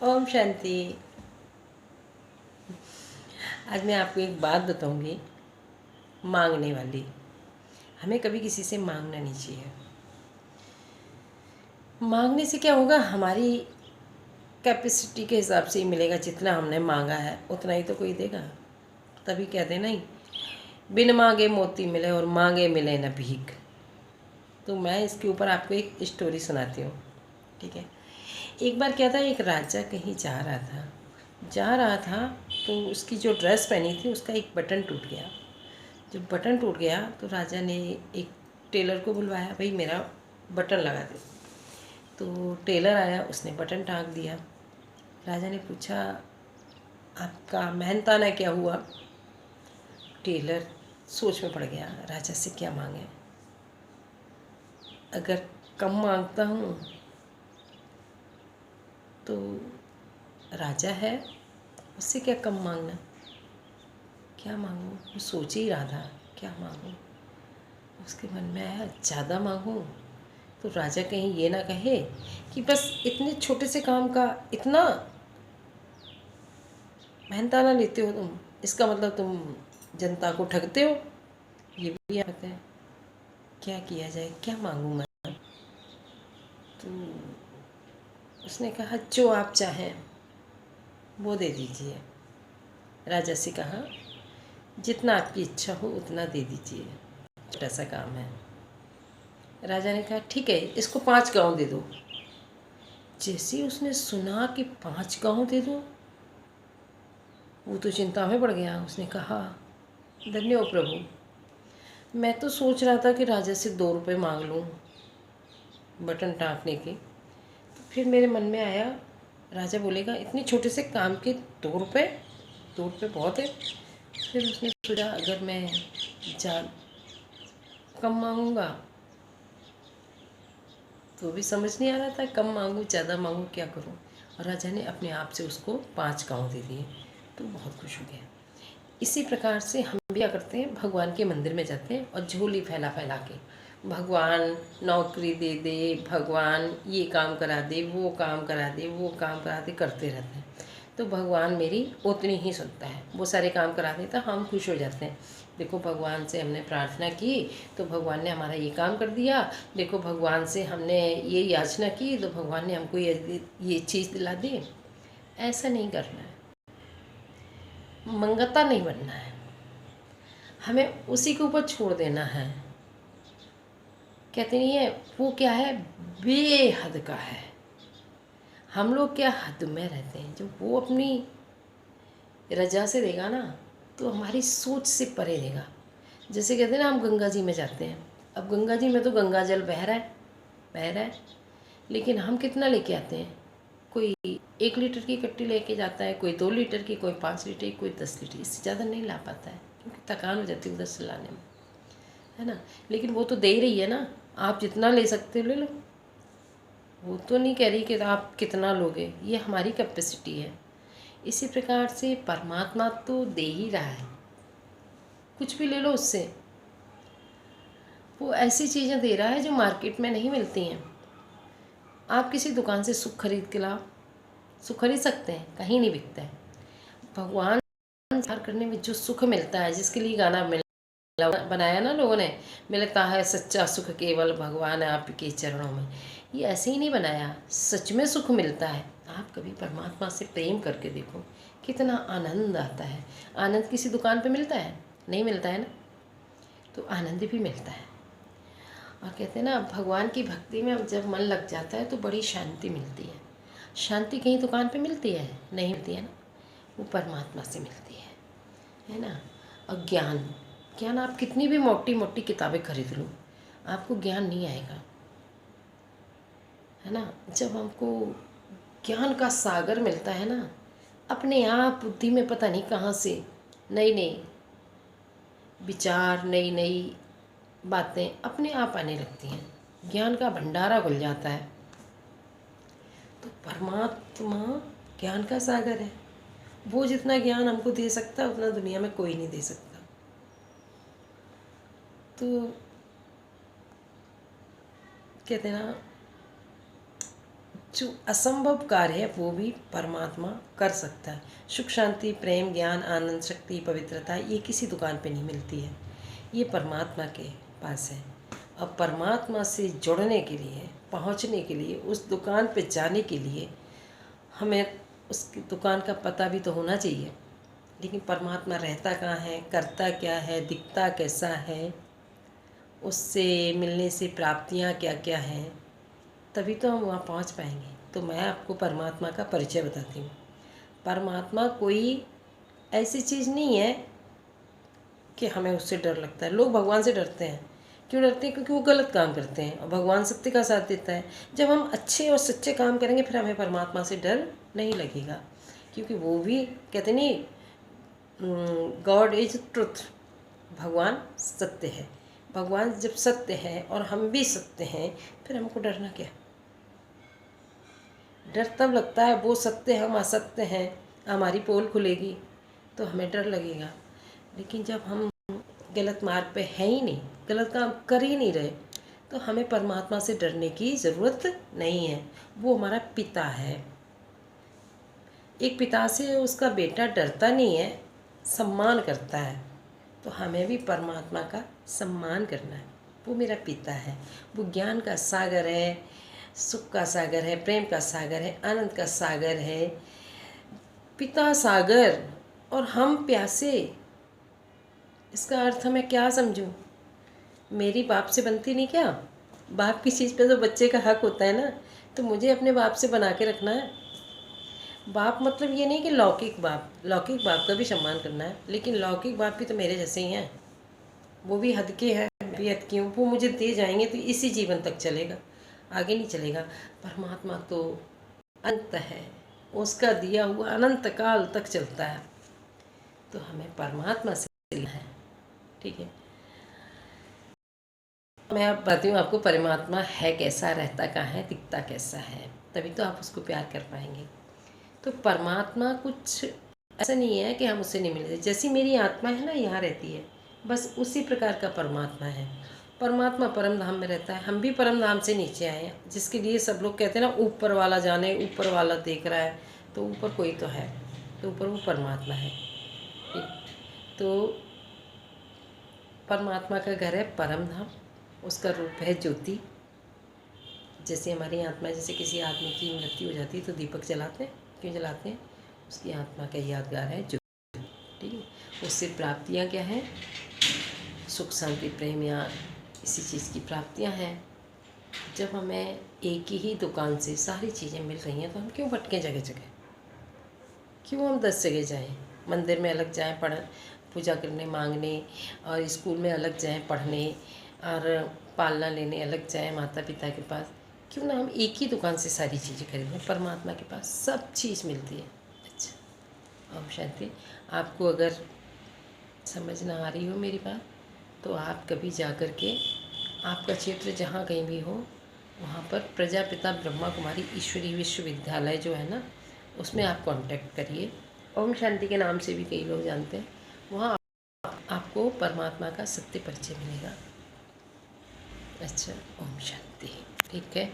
ओम शांति। आज मैं आपको एक बात बताऊंगी, मांगने वाली। हमें कभी किसी से मांगना नहीं चाहिए। मांगने से क्या होगा, हमारी कैपेसिटी के हिसाब से ही मिलेगा। जितना हमने मांगा है उतना ही तो कोई देगा। तभी कहते हैं नहीं, बिन मांगे मोती मिले और मांगे मिले न भीख। तो मैं इसके ऊपर आपको एक स्टोरी सुनाती हूँ, ठीक है। एक बार क्या था, एक राजा कहीं जा रहा था तो उसकी जो ड्रेस पहनी थी उसका एक बटन टूट गया। जब बटन टूट गया तो राजा ने एक टेलर को बुलवाया, भाई मेरा बटन लगा दे। तो टेलर आया, उसने बटन टाँक दिया। राजा ने पूछा, आपका मेहनताना क्या हुआ? टेलर सोच में पड़ गया, राजा से क्या मांगे। अगर कम मांगता हूँ तो राजा है, उससे क्या कम मांगना, क्या मांगूँ। वो सोच ही रहा था क्या मांगूँ। उसके मन में आया, ज़्यादा मांगूँ तो राजा कहीं ये ना कहे कि बस इतने छोटे से काम का इतना मेहनताना लेते हो तुम, इसका मतलब तुम जनता को ठगते हो। ये भी आता है। क्या किया जाए, क्या मांगूँ मैं। तो उसने कहा, जो आप चाहें वो दे दीजिए। राजा से कहा, जितना आपकी इच्छा हो उतना दे दीजिए, छोटा सा काम है। राजा ने कहा, ठीक है, इसको 5 गाँव दे दो। जैसे ही उसने सुना कि 5 गाँव दे दो, वो तो चिंता में पड़ गया। उसने कहा, धन्य हो प्रभु, मैं तो सोच रहा था कि राजा से 2 रुपये मांग लूँ बटन टाँकने के। तो फिर मेरे मन में आया, राजा बोलेगा इतने छोटे से काम के 2 रुपये, 2 रुपये बहुत है। फिर उसने सोचा, अगर मैं जा कम मांगूँगा तो भी समझ नहीं आ रहा था, कम मांगूँ ज़्यादा मांगूँ क्या करूँ। और राजा ने अपने आप से उसको 5 गाँव दे दिए, तो बहुत खुश हो गया। इसी प्रकार से हम भी क्या करते हैं, भगवान के मंदिर में जाते हैं और झोली फैला फैला के, भगवान नौकरी दे दे, भगवान ये काम करा दे, वो काम करा दे, वो काम करा दे, करते रहते हैं। तो भगवान मेरी उतनी ही सुनता है, वो सारे काम करा देता, हम खुश हो जाते हैं। देखो, भगवान से हमने प्रार्थना की तो भगवान ने हमारा ये काम कर दिया। देखो, भगवान से हमने ये याचना की तो भगवान ने हमको ये चीज़ दिला दी। ऐसा नहीं करना है, मंगता नहीं बनना है, हमें उसी के ऊपर छोड़ देना है। कहते नहीं है, वो क्या है, बेहद का है। हम लोग क्या हद में रहते हैं। जब वो अपनी रजा से देगा ना तो हमारी सोच से परे देगा। जैसे कहते हैं ना, हम गंगा जी में जाते हैं। अब गंगा जी में तो गंगा जल बह रहा है, लेकिन हम कितना लेके आते हैं। कोई 1 लीटर की कट्टी लेके जाता है, कोई 2 लीटर की, कोई 5 लीटर की, कोई 10 लीटर। इससे ज़्यादा नहीं ला पाता है क्योंकि थकान हो जाती है उधर से लाने में, है ना। लेकिन वो तो दे ही रही है ना, आप जितना ले सकते हो ले लो। वो तो नहीं कह रही कि आप कितना लोगे, ये हमारी कैपेसिटी है। इसी प्रकार से परमात्मा तो दे ही रहा है, कुछ भी ले लो उससे। वो ऐसी चीज़ें दे रहा है जो मार्केट में नहीं मिलती हैं। आप किसी दुकान से सुख खरीद के लाओ, सुख खरीद सकते हैं, कहीं नहीं बिकता है। भगवान प्यार करने में जो सुख मिलता है, जिसके लिए गाना बनाया ना लोगों ने, मिलता है सच्चा सुख केवल भगवान आपके चरणों में। ये ऐसे ही नहीं बनाया, सच में सुख मिलता है। आप कभी परमात्मा से प्रेम करके देखो, कितना आनंद आता है। आनंद किसी दुकान पे मिलता है? नहीं मिलता है ना। तो आनंद भी मिलता है। और कहते हैं ना, भगवान की भक्ति में अब जब मन लग जाता है तो बड़ी शांति मिलती है। शांति कहीं दुकान पे मिलती है? नहीं मिलती है ना, वो परमात्मा से मिलती है ना। और ज्ञान, ज्ञान आप कितनी भी मोटी मोटी किताबें खरीद लो, आपको ज्ञान नहीं आएगा, है ना। जब हमको ज्ञान का सागर मिलता है ना, अपने आप बुद्धि में पता नहीं कहाँ से नई नई विचार, नई नई बातें अपने आप आने लगती हैं। ज्ञान का भंडारा खुल जाता है। तो परमात्मा ज्ञान का सागर है। वो जितना ज्ञान हमको दे सकता है उतना दुनिया में कोई नहीं दे सकता। तो कहते हैं ना, जो असंभव कार्य है वो भी परमात्मा कर सकता है। सुख शांति प्रेम ज्ञान आनंद शक्ति पवित्रता ये किसी दुकान पे नहीं मिलती है, ये परमात्मा के पास है। अब परमात्मा से जुड़ने के लिए, पहुंचने के लिए, उस दुकान पे जाने के लिए हमें उसकी दुकान का पता भी तो होना चाहिए। लेकिन परमात्मा रहता कहाँ है, करता क्या है, दिखता कैसा है, उससे मिलने से प्राप्तियाँ क्या क्या हैं, तभी तो हम वहाँ पहुँच पाएंगे। तो मैं आपको परमात्मा का परिचय बताती हूँ। परमात्मा कोई ऐसी चीज़ नहीं है कि हमें उससे डर लगता है। लोग भगवान से डरते हैं। क्यों डरते हैं? क्योंकि वो गलत काम करते हैं और भगवान सत्य का साथ देता है। जब हम अच्छे और सच्चे काम करेंगे फिर हमें परमात्मा से डर नहीं लगेगा, क्योंकि वो भी कहते नहीं, गॉड इज ट्रुथ, भगवान सत्य है। भगवान जब सत्य है और हम भी सत्य हैं, फिर हमको डरना क्या? डर तब लगता है वो सत्य हम असत्य हैं, हमारी पोल खुलेगी तो हमें डर लगेगा। लेकिन जब हम गलत मार्ग पे है ही नहीं, गलत काम कर ही नहीं रहे, तो हमें परमात्मा से डरने की ज़रूरत नहीं है। वो हमारा पिता है। एक पिता से उसका बेटा डरता नहीं है, सम्मान करता है। तो हमें भी परमात्मा का सम्मान करना है। वो मेरा पिता है, वो ज्ञान का सागर है, सुख का सागर है, प्रेम का सागर है, आनंद का सागर है। पिता सागर और हम प्यासे, इसका अर्थ मैं क्या समझूं? मेरी बाप से बनती नहीं क्या? बाप की चीज़ पे तो बच्चे का हक होता है ना, तो मुझे अपने बाप से बना के रखना है। बाप मतलब ये नहीं कि लौकिक बाप का भी सम्मान करना है, लेकिन लौकिक बाप भी तो मेरे जैसे ही हैं। वो भी हद के हैं, मैं भी हद की हूँ। वो मुझे दे जाएंगे तो इसी जीवन तक चलेगा, आगे नहीं चलेगा। परमात्मा तो अंत है, उसका दिया हुआ अनंत काल तक चलता है। तो हमें परमात्मा से मिलना है, ठीक है। मैं अब बताती हूँ आपको परमात्मा है कैसा, रहता कहाँ है, दिखता कैसा है, तभी तो आप उसको प्यार कर पाएंगे। तो परमात्मा कुछ ऐसा नहीं है कि हम उससे नहीं मिलते। जैसी मेरी आत्मा है ना यहाँ रहती है, बस उसी प्रकार का परमात्मा है। परमात्मा परम धाम में रहता है, हम भी परम धाम से नीचे आए हैं, जिसके लिए सब लोग कहते हैं ना ऊपर वाला जाने, ऊपर वाला देख रहा है। तो ऊपर कोई तो है, तो ऊपर वो परमात्मा है। तो परमात्मा का घर है परम धाम, उसका रूप है ज्योति। जैसे हमारी आत्मा, जैसे किसी आदमी की मृत्यु हो जाती है तो दीपक जलाते हैं, क्यों जलाते हैं? उसकी आत्मा का यादगार है ज्योति, ठीक है। उससे प्राप्तियाँ क्या हैं? सुख शांति प्रेम या इसी चीज़ की प्राप्तियाँ हैं। जब हमें एक ही दुकान से सारी चीज़ें मिल रही हैं तो हम क्यों भटकें जगह जगह? क्यों हम 10 जगह जाएं? मंदिर में अलग जाएं पढ़ पूजा करने मांगने, और स्कूल में अलग जाएं पढ़ने, और पालना लेने अलग जाएं माता पिता के पास। क्यों ना हम एक ही दुकान से सारी चीज़ें खरीदें? परमात्मा के पास सब चीज़ मिलती है। अच्छा, ओम शांति। आपको अगर समझ ना आ रही हो मेरी बात, तो आप कभी जा कर के आपका क्षेत्र जहाँ कहीं भी हो, वहाँ पर प्रजापिता ब्रह्मा कुमारी ईश्वरी विश्वविद्यालय जो है ना, उसमें आप कांटेक्ट करिए। ओम शांति के नाम से भी कई लोग जानते हैं। वहाँ आपको परमात्मा का सत्य परिचय मिलेगा। अच्छा, ओम शांति। ठीक है।